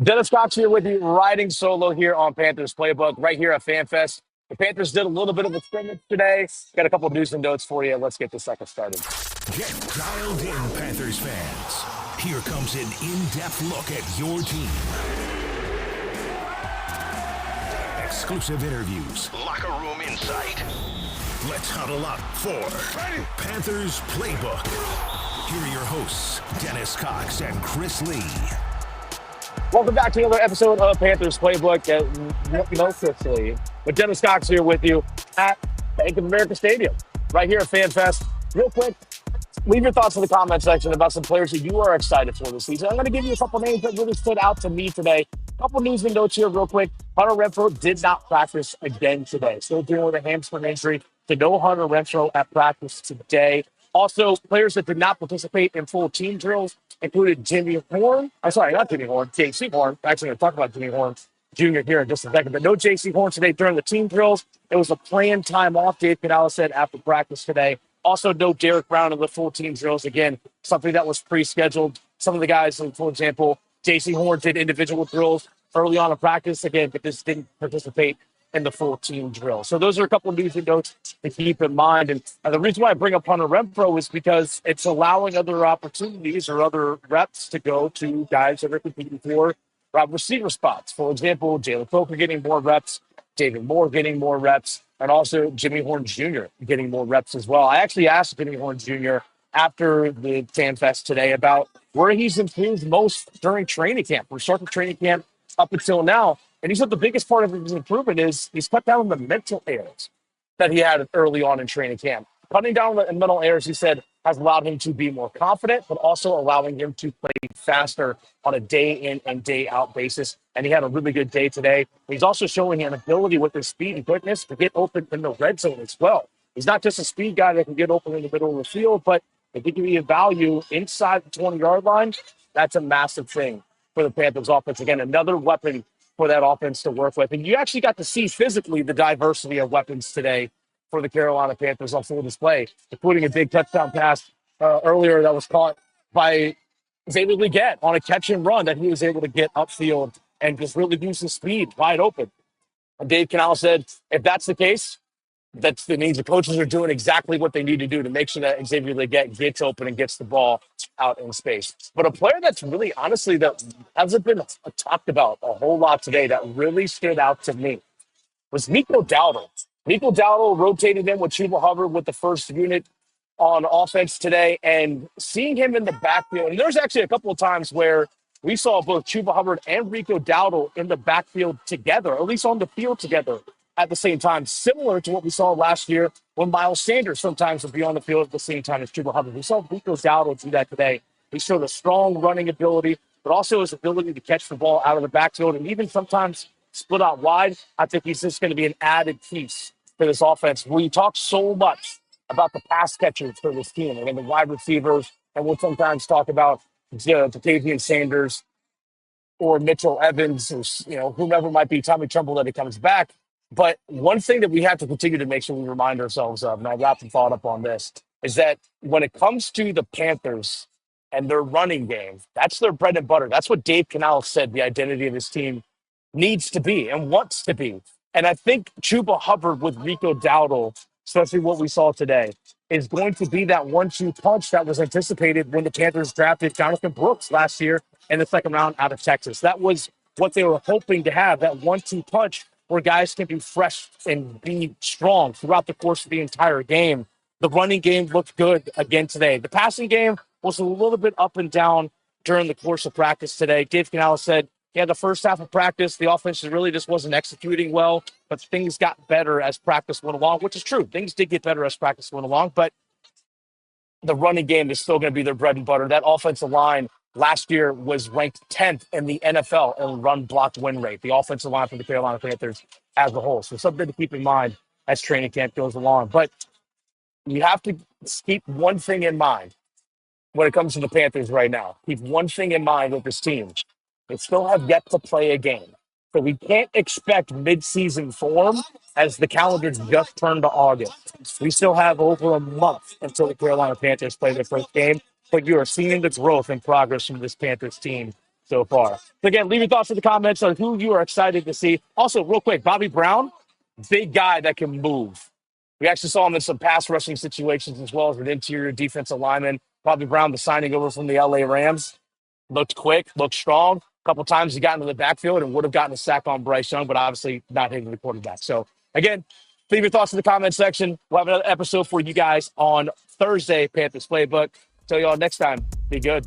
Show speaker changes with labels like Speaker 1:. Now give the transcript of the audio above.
Speaker 1: Dennis Cox here with you, riding solo here on Panthers Playbook, right here at Fan Fest. The Panthers did a little bit of a scrimmage today. Got a couple of news and notes for you. Let's get this sucker started.
Speaker 2: Get dialed in, Panthers fans. Here comes an in-depth look at your team. Exclusive interviews. Locker room insight. Let's huddle up for Panthers Playbook. Here are your hosts, Dennis Cox and Chris Lee.
Speaker 1: Welcome back to another episode of Panthers Playbook. No Chris Lee, but Dennis Cox here with you at Bank of America Stadium, right here at Fan Fest. Real quick, leave your thoughts in the comment section about some players that you are excited for this season. I'm going to give you a couple names that really stood out to me today. A couple news and notes here real quick. Hunter Renfrow did not practice again today. Still dealing with a hamstring injury. So no Hunter Renfrow at practice today. Also, players that did not participate in full team drills included Jimmy Horn. I'm sorry, not Jimmy Horn, J.C. Horn. Actually, going to talk about Jimmy Horn Jr. here in just a second. But no J.C. Horn today during the team drills. It was a planned time off, Dave Canales said, after practice today. Also, no Derrick Brown in the full team drills. Again, something that was pre-scheduled. Some of the guys, for example, J.C. Horn did individual drills early on in practice, again, but just didn't participate in the full team drill. So those are a couple of news and notes to keep in mind. And the reason why I bring up Hunter Renfrow is because it's allowing other opportunities or other reps to go to guys that are competing for receiver spots. For example, Jalen Coker getting more reps, David Moore getting more reps, and also Jimmy Horn Jr. getting more reps as well. I actually asked Jimmy Horn Jr. after the Fan Fest today about where he's improved most during training camp. We're starting training camp up until now. And he said the biggest part of his improvement is he's cut down on the mental errors that he had early on in training camp. Cutting down on the mental errors, he said, has allowed him to be more confident, but also allowing him to play faster on a day in and day out basis. And he had a really good day today. He's also showing an ability with his speed and quickness to get open in the red zone as well. He's not just a speed guy that can get open in the middle of the field, but if he can be of value inside the 20-yard line, that's a massive thing for the Panthers offense. Again, another weapon for that offense to work with. And you actually got to see physically the diversity of weapons today for the Carolina Panthers on full display, including a big touchdown pass earlier that was caught by Xavier Legette on a catch and run that he was able to get upfield and just really use his speed wide open. And Dave Canales said, if that's the case, that means the coaches are doing exactly what they need to do to make sure that Xavier Legette gets open and gets the ball out in space. But a player that's really, honestly, that hasn't been talked about a whole lot today that really stood out to me was Rico Dowdle. Rico Dowdle rotated in with Chuba Hubbard with the first unit on offense today, and seeing him in the backfield, and there's actually a couple of times where we saw both Chuba Hubbard and Rico Dowdle in the backfield together, or at least on the field together at the same time, similar to what we saw last year when Miles Sanders sometimes would be on the field at the same time as Chuba Hubbard. We saw Rico Dowdle do that today. He showed a strong running ability, but also his ability to catch the ball out of the backfield and even sometimes split out wide. I think he's just going to be an added piece for this offense. We talk so much about the pass catchers for this team and the wide receivers, and we'll sometimes talk about Jadeveon Sanders or Mitchell Evans, or whomever might be, Tommy Tremble that he comes back. But one thing that we have to continue to make sure we remind ourselves of, and I wrapped the thought up on this, is that when it comes to the Panthers and their running game, that's their bread and butter. That's what Dave Canales said the identity of his team needs to be and wants to be. And I think Chuba Hubbard with Rico Dowdle, especially what we saw today, is going to be that 1-2 punch that was anticipated when the Panthers drafted Jonathan Brooks last year in the second round out of Texas. That was what they were hoping to have, that 1-2 punch where guys can be fresh and be strong throughout the course of the entire game. The running game looked good again today. The passing game was a little bit up and down during the course of practice today. Dave Canales said, the first half of practice, the offense really just wasn't executing well, but things got better as practice went along, which is true. Things did get better as practice went along, but the running game is still going to be their bread and butter. That offensive line last year was ranked 10th in the NFL in run block win rate, the offensive line for the Carolina Panthers as a whole. So something to keep in mind as training camp goes along. But you have to keep one thing in mind when it comes to the Panthers right now. Keep one thing in mind with this team. They still have yet to play a game. So we can't expect mid-season form as the calendar just turned to August. We still have over a month until the Carolina Panthers play their first game, but you are seeing the growth and progress from this Panthers team so far. So again, leave your thoughts in the comments on who you are excited to see. Also, real quick, Bobby Brown, big guy that can move. We actually saw him in some pass rushing situations as well as an interior defensive lineman. Bobby Brown, the signing over from the LA Rams, looked quick, looked strong. A couple times he got into the backfield and would have gotten a sack on Bryce Young, but obviously not hitting the quarterback. So again, leave your thoughts in the comment section. We'll have another episode for you guys on Thursday, Panthers Playbook. Till y'all next time, be good.